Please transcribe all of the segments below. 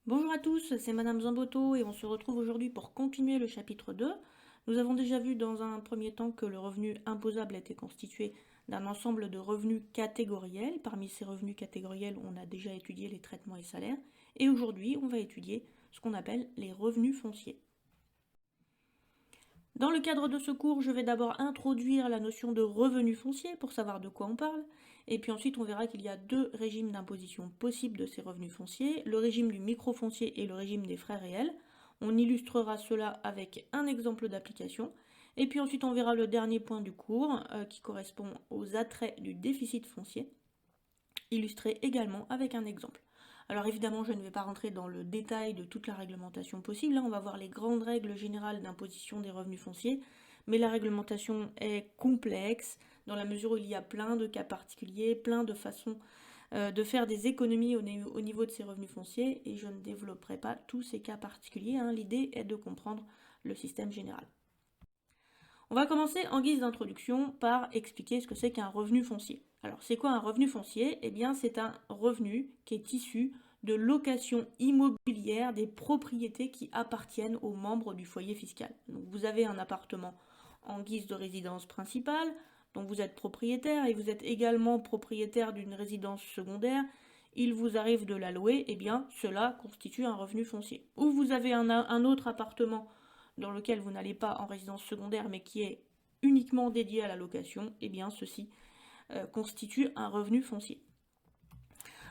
Bonjour à tous, c'est Madame Zamboto et on se retrouve aujourd'hui pour continuer le chapitre 2. Nous avons déjà vu dans un premier temps que le revenu imposable était constitué d'un ensemble de revenus catégoriels. Parmi ces revenus catégoriels, on a déjà étudié les traitements et salaires. Et aujourd'hui, on va étudier ce qu'on appelle les revenus fonciers. Dans le cadre de ce cours, je vais d'abord introduire la notion de revenu foncier pour savoir de quoi on parle, et puis ensuite on verra qu'il y a deux régimes d'imposition possibles de ces revenus fonciers, le régime du microfoncier et le régime des frais réels. On illustrera cela avec un exemple d'application, et puis ensuite on verra le dernier point du cours qui correspond aux attraits du déficit foncier, illustré également avec un exemple. Alors évidemment, je ne vais pas rentrer dans le détail de toute la réglementation possible. Là, on va voir les grandes règles générales d'imposition des revenus fonciers, mais la réglementation est complexe dans la mesure où il y a plein de cas particuliers, plein de façons de faire des économies au niveau de ces revenus fonciers, et je ne développerai pas tous ces cas particuliers. L'idée est de comprendre le système général. On va commencer en guise d'introduction par expliquer ce que c'est qu'un revenu foncier. Alors c'est quoi un revenu foncier? Eh bien c'est un revenu qui est issu de location immobilière des propriétés qui appartiennent aux membres du foyer fiscal. Donc vous avez un appartement en guise de résidence principale, dont vous êtes propriétaire, et vous êtes également propriétaire d'une résidence secondaire. Il vous arrive de la louer, eh bien cela constitue un revenu foncier. Ou vous avez un autre appartement dans lequel vous n'allez pas en résidence secondaire mais qui est uniquement dédié à la location, eh bien ceci constitue un revenu foncier.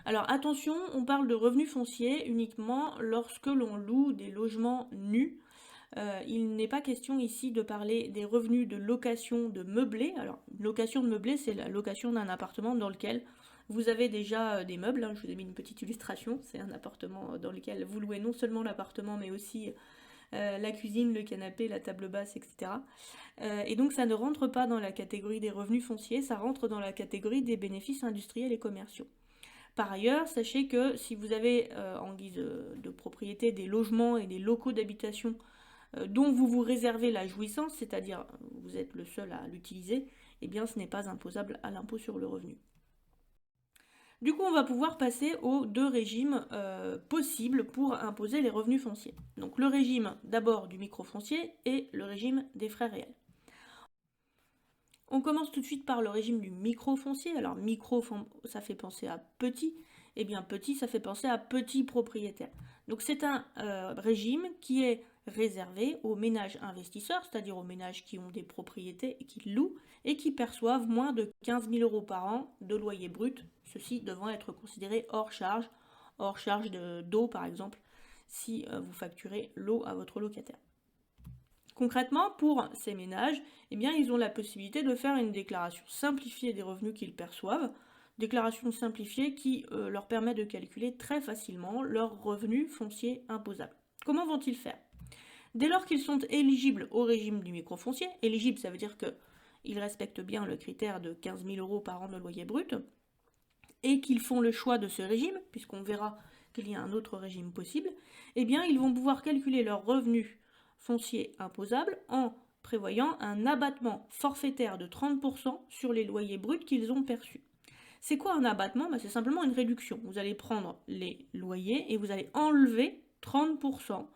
Alors attention, on parle de revenu foncier uniquement lorsque l'on loue des logements nus. Il n'est pas question ici de parler des revenus de location de meublé. Alors, location de meublé, c'est la location d'un appartement dans lequel vous avez déjà des meubles. Je vous ai mis une petite illustration. C'est un appartement dans lequel vous louez non seulement l'appartement, mais aussi la cuisine, le canapé, la table basse, etc. Et donc ça ne rentre pas dans la catégorie des revenus fonciers, ça rentre dans la catégorie des bénéfices industriels et commerciaux. Par ailleurs, sachez que si vous avez en guise de propriété des logements et des locaux d'habitation dont vous vous réservez la jouissance, c'est-à-dire vous êtes le seul à l'utiliser, eh bien ce n'est pas imposable à l'impôt sur le revenu. Du coup, on va pouvoir passer aux deux régimes possibles pour imposer les revenus fonciers. Donc le régime d'abord du microfoncier et le régime des frais réels. On commence tout de suite par le régime du microfoncier. Alors micro, ça fait penser à petit, et bien petit, ça fait penser à petit propriétaire. Donc c'est un régime qui est réservé aux ménages investisseurs, c'est-à-dire aux ménages qui ont des propriétés et qui louent et qui perçoivent moins de 15 000 euros par an de loyer brut, ceci devant être considéré hors charge d'eau par exemple, si vous facturez l'eau à votre locataire. Concrètement, pour ces ménages, eh bien, ils ont la possibilité de faire une déclaration simplifiée des revenus qu'ils perçoivent, déclaration simplifiée qui leur permet de calculer très facilement leurs revenus fonciers imposables. Comment vont-ils faire? Dès lors qu'ils sont éligibles au régime du microfoncier, éligible ça veut dire qu'ils respectent bien le critère de 15 000 euros par an de loyer brut, et qu'ils font le choix de ce régime, puisqu'on verra qu'il y a un autre régime possible, eh bien ils vont pouvoir calculer leurs revenus fonciers imposables en prévoyant un abattement forfaitaire de 30% sur les loyers bruts qu'ils ont perçus. C'est quoi un abattement? C'est simplement une réduction. Vous allez prendre les loyers et vous allez enlever 30%.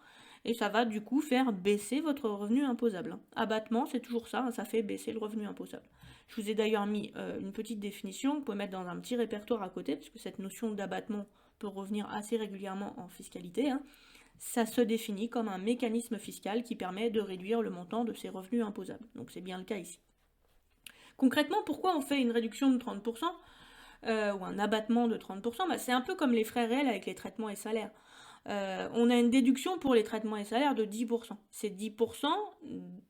Et ça va du coup faire baisser votre revenu imposable. Abattement, c'est toujours ça, ça fait baisser le revenu imposable. Je vous ai d'ailleurs mis une petite définition, vous pouvez mettre dans un petit répertoire à côté, parce que cette notion d'abattement peut revenir assez régulièrement en fiscalité. Ça se définit comme un mécanisme fiscal qui permet de réduire le montant de ses revenus imposables. Donc c'est bien le cas ici. Concrètement, pourquoi on fait une réduction de 30% ou un abattement de 30%? C'est un peu comme les frais réels avec les traitements et salaires. On a une déduction pour les traitements et salaires de 10%. Ces 10%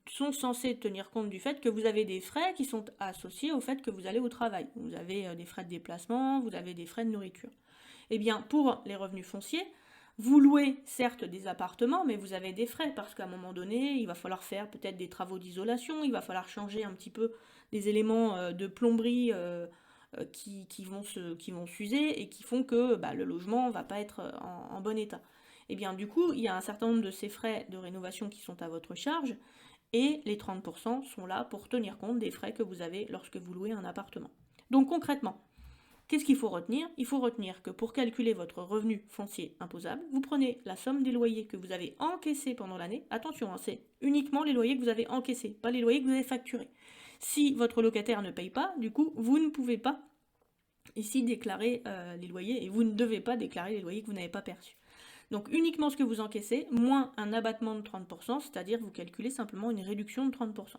sont censés tenir compte du fait que vous avez des frais qui sont associés au fait que vous allez au travail. Vous avez des frais de déplacement, vous avez des frais de nourriture. Eh bien, pour les revenus fonciers, vous louez certes des appartements, mais vous avez des frais parce qu'à un moment donné, il va falloir faire peut-être des travaux d'isolation, il va falloir changer un petit peu des éléments de plomberie qui vont s'user et qui font que le logement ne va pas être en bon état. Et bien du coup, il y a un certain nombre de ces frais de rénovation qui sont à votre charge et les 30% sont là pour tenir compte des frais que vous avez lorsque vous louez un appartement. Donc concrètement, Qu'est-ce qu'il faut retenir? Il faut retenir que pour calculer votre revenu foncier imposable, vous prenez la somme des loyers que vous avez encaissés pendant l'année. Attention, hein, c'est uniquement les loyers que vous avez encaissés, pas les loyers que vous avez facturés. Si votre locataire ne paye pas, du coup, vous ne pouvez pas ici déclarer les loyers et vous ne devez pas déclarer les loyers que vous n'avez pas perçus. Donc uniquement ce que vous encaissez, moins un abattement de 30%, c'est-à-dire vous calculez simplement une réduction de 30%.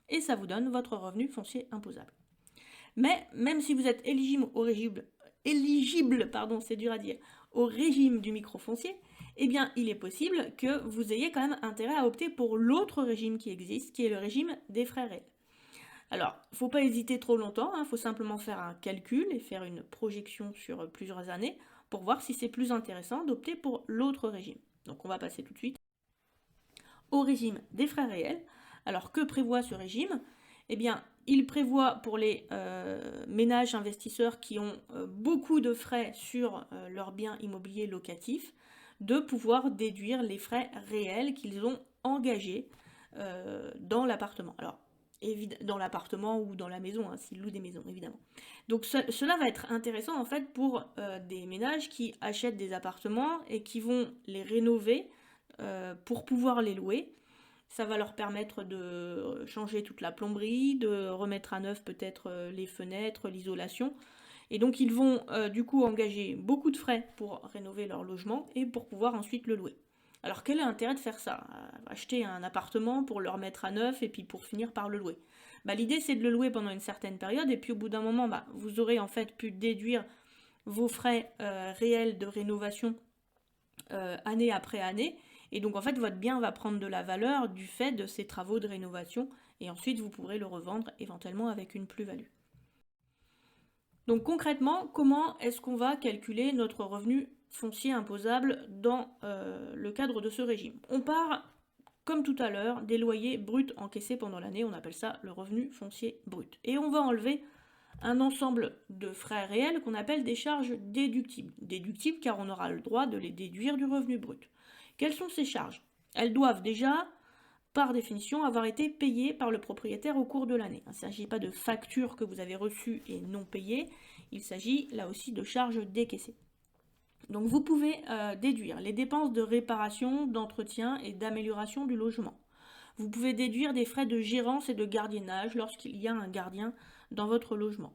Et ça vous donne votre revenu foncier imposable. Mais même si vous êtes éligible au régime, c'est dur à dire, au régime du microfoncier, eh bien il est possible que vous ayez quand même intérêt à opter pour l'autre régime qui existe, qui est le régime des frais réels. Alors, il ne faut pas hésiter trop longtemps, il faut simplement faire un calcul et faire une projection sur plusieurs années pour voir si c'est plus intéressant d'opter pour l'autre régime. Donc on va passer tout de suite au régime des frais réels. Alors que prévoit ce régime? Eh bien, il prévoit pour les ménages investisseurs qui ont beaucoup de frais sur leurs biens immobiliers locatifs, de pouvoir déduire les frais réels qu'ils ont engagés dans l'appartement. Alors, dans l'appartement ou dans la maison, hein, s'ils louent des maisons, évidemment. Donc cela va être intéressant en fait pour des ménages qui achètent des appartements et qui vont les rénover pour pouvoir les louer. Ça va leur permettre de changer toute la plomberie, de remettre à neuf peut-être les fenêtres, l'isolation. Et donc ils vont du coup engager beaucoup de frais pour rénover leur logement et pour pouvoir ensuite le louer. Alors quel est l'intérêt de faire ça? Acheter un appartement pour le remettre à neuf et puis pour finir par le louer. L'idée c'est de le louer pendant une certaine période et puis au bout d'un moment vous aurez en fait pu déduire vos frais réels de rénovation année après année. Et donc en fait votre bien va prendre de la valeur du fait de ces travaux de rénovation et ensuite vous pourrez le revendre éventuellement avec une plus-value. Donc concrètement, comment est-ce qu'on va calculer notre revenu foncier imposable dans le cadre de ce régime? On part, comme tout à l'heure, des loyers bruts encaissés pendant l'année, on appelle ça le revenu foncier brut. Et on va enlever un ensemble de frais réels qu'on appelle des charges déductibles. Déductibles car on aura le droit de les déduire du revenu brut. Quelles sont ces charges? Elles doivent déjà, par définition, avoir été payées par le propriétaire au cours de l'année. Il ne s'agit pas de factures que vous avez reçues et non payées, il s'agit là aussi de charges décaissées. Donc vous pouvez déduire les dépenses de réparation, d'entretien et d'amélioration du logement. Vous pouvez déduire des frais de gérance et de gardiennage lorsqu'il y a un gardien dans votre logement.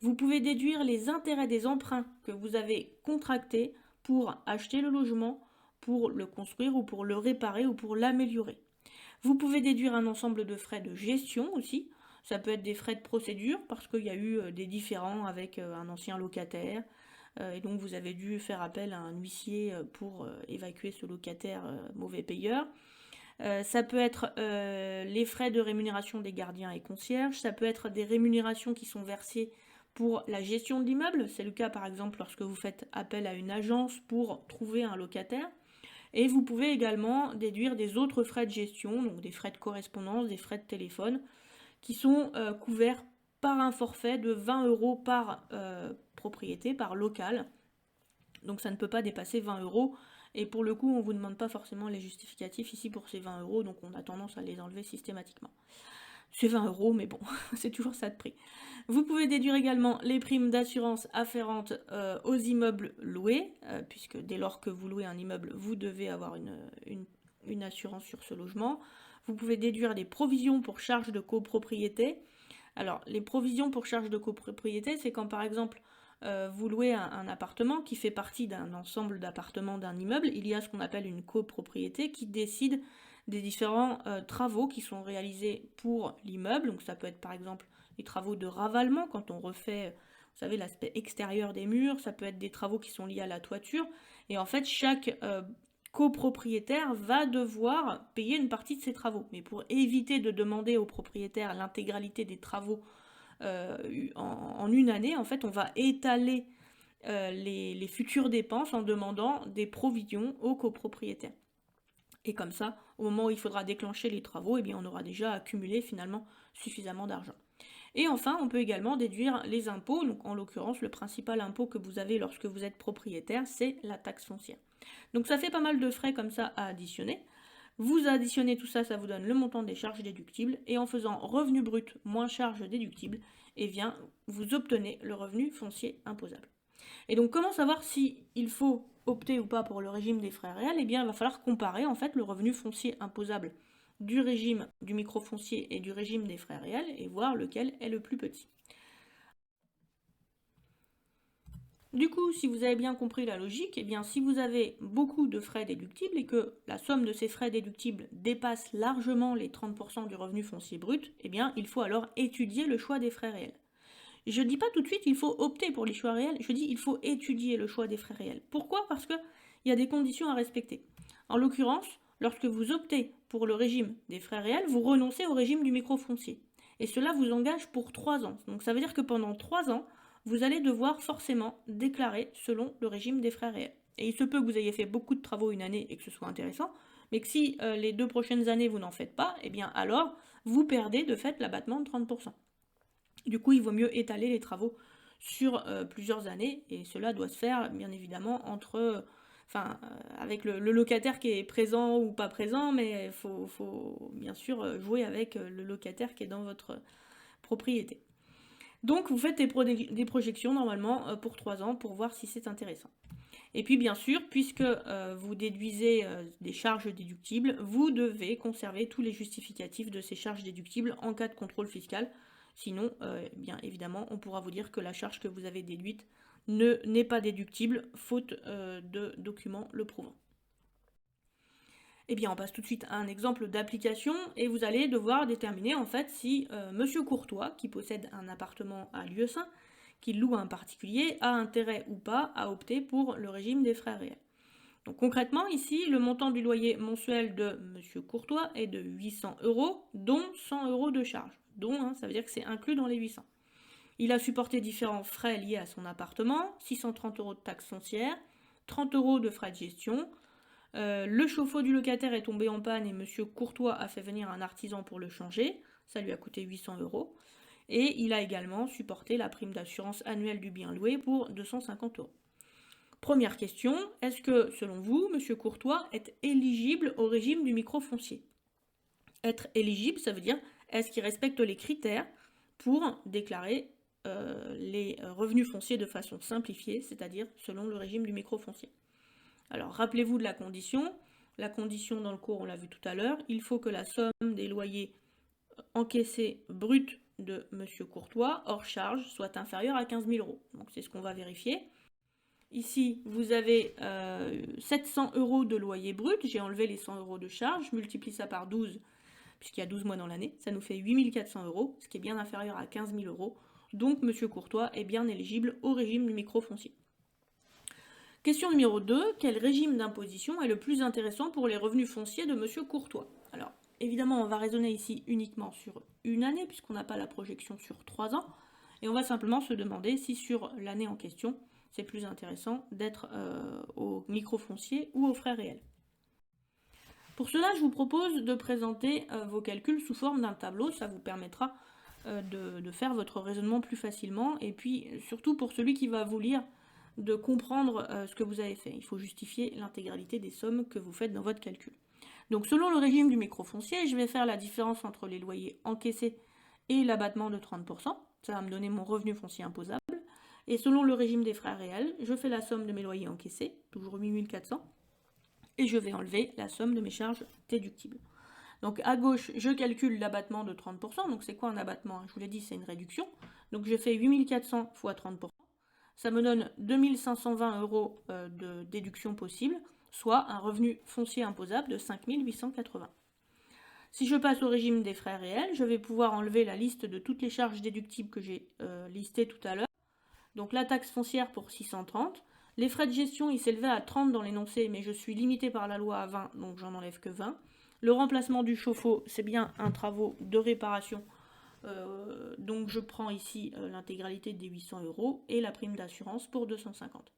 Vous pouvez déduire les intérêts des emprunts que vous avez contractés pour acheter le logement, pour le construire ou pour le réparer ou pour l'améliorer. Vous pouvez déduire un ensemble de frais de gestion aussi. Ça peut être des frais de procédure parce qu'il y a eu des différends avec un ancien locataire et donc vous avez dû faire appel à un huissier pour évacuer ce locataire mauvais payeur. Ça peut être les frais de rémunération des gardiens et concierges. Ça peut être des rémunérations qui sont versées pour la gestion de l'immeuble. C'est le cas par exemple lorsque vous faites appel à une agence pour trouver un locataire. Et vous pouvez également déduire des autres frais de gestion, donc des frais de correspondance, des frais de téléphone, qui sont couverts par un forfait de 20 € par propriété, par local. Donc ça ne peut pas dépasser 20 €. Et pour le coup, on ne vous demande pas forcément les justificatifs ici pour ces 20 €, donc on a tendance à les enlever systématiquement. C'est 20 €, mais bon, c'est toujours ça de prix. Vous pouvez déduire également les primes d'assurance afférentes aux immeubles loués, puisque dès lors que vous louez un immeuble, vous devez avoir une assurance sur ce logement. Vous pouvez déduire des provisions pour charges de copropriété. Alors, les provisions pour charges de copropriété, c'est quand par exemple vous louez un appartement qui fait partie d'un ensemble d'appartements d'un immeuble, il y a ce qu'on appelle une copropriété qui décide des différents travaux qui sont réalisés pour l'immeuble. Donc ça peut être par exemple les travaux de ravalement quand on refait, vous savez, l'aspect extérieur des murs, ça peut être des travaux qui sont liés à la toiture. Et en fait, chaque copropriétaire va devoir payer une partie de ses travaux. Mais pour éviter de demander au propriétaire l'intégralité des travaux en une année, en fait, on va étaler les futures dépenses en demandant des provisions aux copropriétaires. Et comme ça, au moment où il faudra déclencher les travaux, eh bien, on aura déjà accumulé finalement suffisamment d'argent. Et enfin, on peut également déduire les impôts. Donc, en l'occurrence, le principal impôt que vous avez lorsque vous êtes propriétaire, c'est la taxe foncière. Donc, ça fait pas mal de frais comme ça à additionner. Vous additionnez tout ça, ça vous donne le montant des charges déductibles. Et en faisant revenu brut moins charges déductibles, et bien vous obtenez le revenu foncier imposable. Et donc comment savoir si il faut opter ou pas pour le régime des frais réels? Eh bien il va falloir comparer en fait le revenu foncier imposable du régime du microfoncier et du régime des frais réels et voir lequel est le plus petit. Du coup, si vous avez bien compris la logique, eh bien, si vous avez beaucoup de frais déductibles et que la somme de ces frais déductibles dépasse largement les 30% du revenu foncier brut, eh bien, il faut alors étudier le choix des frais réels. Je ne dis pas tout de suite il faut opter pour les choix réels, je dis il faut étudier le choix des frais réels. Pourquoi? Parce qu'il y a des conditions à respecter. En l'occurrence, lorsque vous optez pour le régime des frais réels, vous renoncez au régime du microfoncier. Et cela vous engage pour 3 ans. Donc ça veut dire que pendant 3 ans, vous allez devoir forcément déclarer selon le régime des frais réels. Et il se peut que vous ayez fait beaucoup de travaux une année et que ce soit intéressant, mais que si les 2 prochaines années vous n'en faites pas, eh bien alors vous perdez de fait l'abattement de 30%. Du coup, il vaut mieux étaler les travaux sur plusieurs années et cela doit se faire bien évidemment avec le locataire qui est présent ou pas présent, mais il faut bien sûr jouer avec le locataire qui est dans votre propriété. Donc vous faites des projections normalement pour 3 ans pour voir si c'est intéressant. Et puis bien sûr, puisque vous déduisez des charges déductibles, vous devez conserver tous les justificatifs de ces charges déductibles en cas de contrôle fiscal. Sinon, bien évidemment, on pourra vous dire que la charge que vous avez déduite n'est pas déductible, faute de documents le prouvant. Eh bien, on passe tout de suite à un exemple d'application et vous allez devoir déterminer en fait si Monsieur Courtois, qui possède un appartement à Lieusaint, qui loue à un particulier, a intérêt ou pas à opter pour le régime des frais réels. Donc concrètement, ici, le montant du loyer mensuel de Monsieur Courtois est de 800 €, dont 100 € de charge. Ça veut dire que c'est inclus dans les 800. Il a supporté différents frais liés à son appartement, 630 € de taxes foncières, 30 € de frais de gestion. Le chauffe-eau du locataire est tombé en panne et Monsieur Courtois a fait venir un artisan pour le changer. Ça lui a coûté 800 €. Et il a également supporté la prime d'assurance annuelle du bien loué pour 250 €. Première question, est-ce que, selon vous, Monsieur Courtois est éligible au régime du microfoncier? Être éligible, ça veut dire, est-ce qu'il respecte les critères pour déclarer les revenus fonciers de façon simplifiée, c'est-à-dire selon le régime du microfoncier? Alors, rappelez-vous de la condition. La condition dans le cours, on l'a vu tout à l'heure, il faut que la somme des loyers encaissés bruts de Monsieur Courtois, hors charge, soit inférieure à 15 000 €. Donc, c'est ce qu'on va vérifier. Ici, vous avez 700 € de loyer brut. J'ai enlevé les 100 € de charge. Je multiplie ça par 12, puisqu'il y a 12 mois dans l'année. Ça nous fait 8 400 €, ce qui est bien inférieur à 15 000 €. Donc, Monsieur Courtois est bien éligible au régime du microfoncier. Question numéro 2. Quel régime d'imposition est le plus intéressant pour les revenus fonciers de Monsieur Courtois? Alors, évidemment, on va raisonner ici uniquement sur une année, puisqu'on n'a pas la projection sur 3 ans. Et on va simplement se demander si sur l'année en question, c'est plus intéressant d'être au microfoncier ou aux frais réels. Pour cela, je vous propose de présenter vos calculs sous forme d'un tableau. Ça vous permettra de faire votre raisonnement plus facilement. Et puis, surtout pour celui qui va vous lire, de comprendre ce que vous avez fait. Il faut justifier l'intégralité des sommes que vous faites dans votre calcul. Donc, selon le régime du microfoncier, je vais faire la différence entre les loyers encaissés et l'abattement de 30%. Ça va me donner mon revenu foncier imposable. Et selon le régime des frais réels, je fais la somme de mes loyers encaissés, toujours 8 400, et je vais enlever la somme de mes charges déductibles. Donc à gauche, je calcule l'abattement de 30%. Donc c'est quoi un abattement? Je vous l'ai dit, c'est une réduction. Donc je fais 8 400 fois 30%. Ça me donne 2 520 € de déduction possible, soit un revenu foncier imposable de 5 880. Si je passe au régime des frais réels, je vais pouvoir enlever la liste de toutes les charges déductibles que j'ai listées tout à l'heure. Donc la taxe foncière pour 630. Les frais de gestion, ils s'élevaient à 30 dans l'énoncé, mais je suis limitée par la loi à 20, donc j'en enlève que 20. Le remplacement du chauffe-eau, c'est bien un travaux de réparation, donc je prends ici l'intégralité des 800 € et la prime d'assurance pour 250.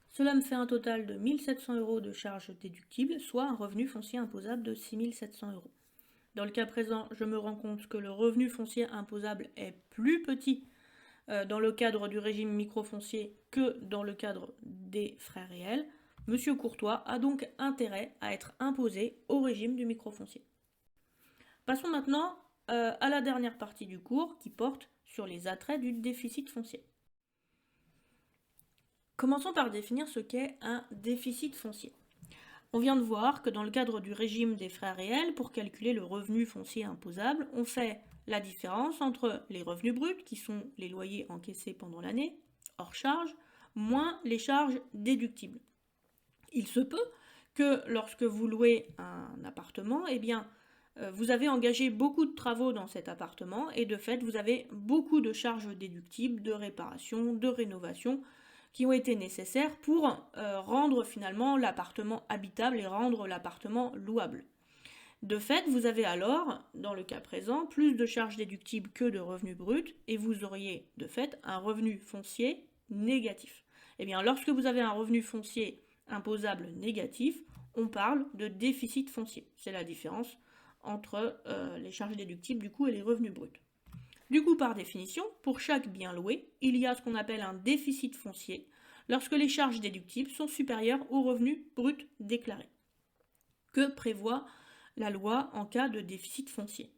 Cela me fait un total de 1 700 € de charges déductibles, soit un revenu foncier imposable de 6 700 €. Dans le cas présent, je me rends compte que le revenu foncier imposable est plus petit dans le cadre du régime microfoncier que dans le cadre des frais réels. Monsieur Courtois a donc intérêt à être imposé au régime du microfoncier. Passons maintenant à la dernière partie du cours qui porte sur les attraits du déficit foncier. Commençons par définir ce qu'est un déficit foncier. On vient de voir que dans le cadre du régime des frais réels, pour calculer le revenu foncier imposable, on fait la différence entre les revenus bruts, qui sont les loyers encaissés pendant l'année, hors charge, moins les charges déductibles. Il se peut que lorsque vous louez un appartement, eh bien, vous avez engagé beaucoup de travaux dans cet appartement et de fait, vous avez beaucoup de charges déductibles, de réparation, de rénovation qui ont été nécessaires pour rendre finalement l'appartement habitable et rendre l'appartement louable. De fait, vous avez alors, dans le cas présent, plus de charges déductibles que de revenus bruts et vous auriez de fait un revenu foncier négatif. Eh bien, lorsque vous avez un revenu foncier imposable négatif, on parle de déficit foncier. C'est la différence entre les charges déductibles du coup et les revenus bruts. Du coup, par définition, pour chaque bien loué, il y a ce qu'on appelle un déficit foncier lorsque les charges déductibles sont supérieures aux revenus bruts déclarés. Que prévoit la loi en cas de déficit foncier?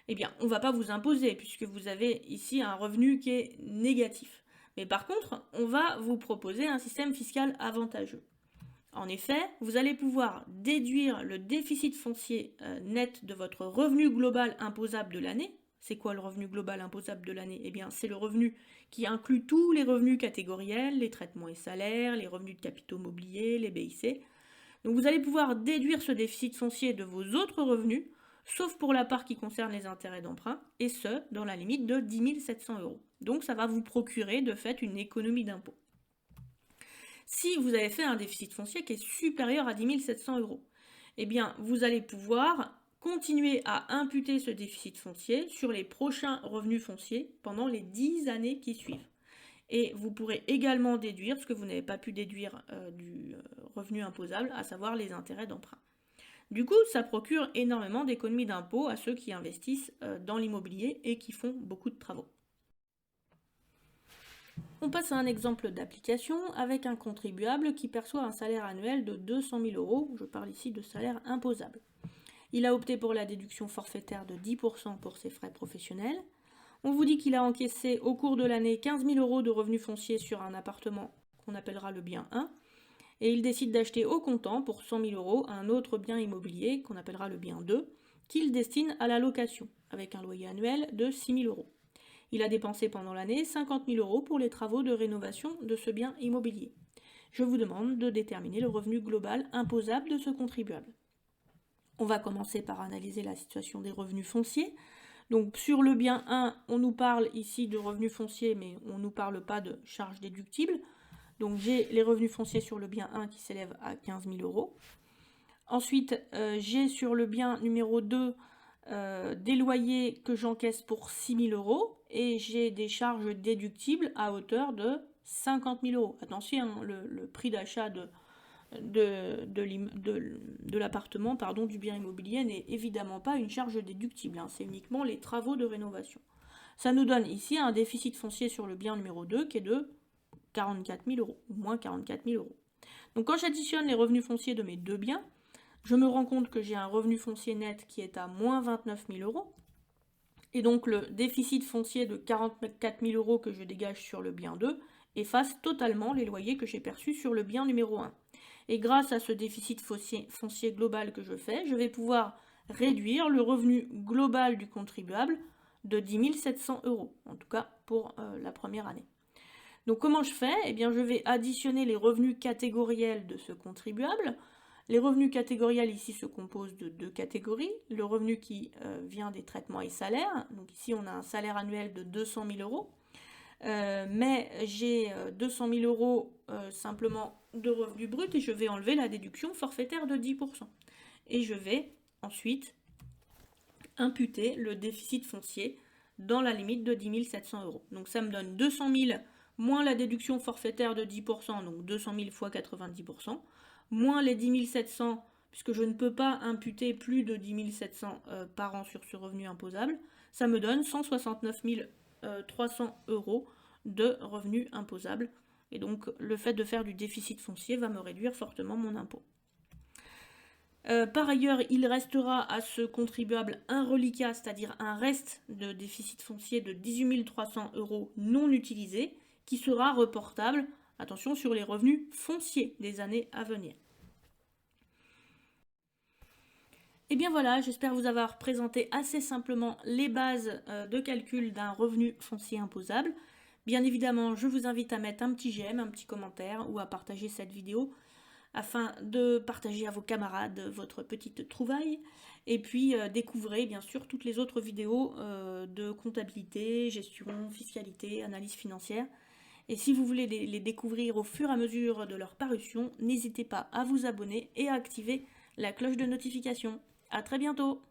Eh bien, on ne va pas vous imposer puisque vous avez ici un revenu qui est négatif. Mais par contre, on va vous proposer un système fiscal avantageux. En effet, vous allez pouvoir déduire le déficit foncier net de votre revenu global imposable de l'année. C'est quoi le revenu global imposable de l'année? Eh bien, c'est le revenu qui inclut tous les revenus catégoriels, les traitements et salaires, les revenus de capitaux mobiliers, les BIC. Donc vous allez pouvoir déduire ce déficit foncier de vos autres revenus, sauf pour la part qui concerne les intérêts d'emprunt, et ce, dans la limite de 10 700 €. Donc ça va vous procurer de fait une économie d'impôt. Si vous avez fait un déficit foncier qui est supérieur à 10 700 €, eh bien vous allez pouvoir continuer à imputer ce déficit foncier sur les prochains revenus fonciers pendant les 10 années qui suivent. Et vous pourrez également déduire ce que vous n'avez pas pu déduire du revenu imposable, à savoir les intérêts d'emprunt. Du coup, ça procure énormément d'économies d'impôt à ceux qui investissent dans l'immobilier et qui font beaucoup de travaux. On passe à un exemple d'application avec un contribuable qui perçoit un salaire annuel de 200 000 €. Je parle ici de salaire imposable. Il a opté pour la déduction forfaitaire de 10% pour ses frais professionnels. On vous dit qu'il a encaissé au cours de l'année 15 000 € de revenus fonciers sur un appartement qu'on appellera le bien 1. Et il décide d'acheter au comptant pour 100 000 € un autre bien immobilier qu'on appellera le bien 2, qu'il destine à la location, avec un loyer annuel de 6 000 €. Il a dépensé pendant l'année 50 000 € pour les travaux de rénovation de ce bien immobilier. Je vous demande de déterminer le revenu global imposable de ce contribuable. On va commencer par analyser la situation des revenus fonciers. Donc sur le bien 1, on nous parle ici de revenus fonciers, mais on ne nous parle pas de charges déductibles. Donc j'ai les revenus fonciers sur le bien 1 qui s'élèvent à 15 000 €. Ensuite, j'ai sur le bien numéro 2 des loyers que j'encaisse pour 6 000 € et j'ai des charges déductibles à hauteur de 50 000 €. Attention, le prix d'achat de l'appartement, du bien immobilier n'est évidemment pas une charge déductible, c'est uniquement les travaux de rénovation. Ça nous donne ici un déficit foncier sur le bien numéro 2 qui est de 44 000 €, ou moins 44 000 €. Donc quand j'additionne les revenus fonciers de mes deux biens, je me rends compte que j'ai un revenu foncier net qui est à moins 29 000 €. Et donc le déficit foncier de 44 000 € que je dégage sur le bien 2 efface totalement les loyers que j'ai perçus sur le bien numéro 1. Et grâce à ce déficit foncier global que je fais, je vais pouvoir réduire le revenu global du contribuable de 10 700 €, en tout cas pour la première année. Donc comment je fais? Eh bien je vais additionner les revenus catégoriels de ce contribuable. Les revenus catégoriels ici se composent de deux catégories. Le revenu qui vient des traitements et salaires. Donc ici on a un salaire annuel de 200 000 €. Mais j'ai 200 000 € simplement de revenus bruts et je vais enlever la déduction forfaitaire de 10%. Et je vais ensuite imputer le déficit foncier dans la limite de 10 700 €. Donc ça me donne 200 000 moins la déduction forfaitaire de 10%, donc 200 000 fois 90%, moins les 10 700, puisque je ne peux pas imputer plus de 10 700 par an sur ce revenu imposable, ça me donne 169 300 € de revenus imposables. Et donc le fait de faire du déficit foncier va me réduire fortement mon impôt. Par ailleurs, il restera à ce contribuable un reliquat, c'est-à-dire un reste de déficit foncier de 18 300 € non utilisés, qui sera reportable, attention, sur les revenus fonciers des années à venir. Et bien voilà, j'espère vous avoir présenté assez simplement les bases de calcul d'un revenu foncier imposable. Bien évidemment, je vous invite à mettre un petit j'aime, un petit commentaire ou à partager cette vidéo afin de partager à vos camarades votre petite trouvaille. Et puis découvrez bien sûr toutes les autres vidéos de comptabilité, gestion, fiscalité, analyse financière. Et si vous voulez les découvrir au fur et à mesure de leur parution, n'hésitez pas à vous abonner et à activer la cloche de notification. A très bientôt!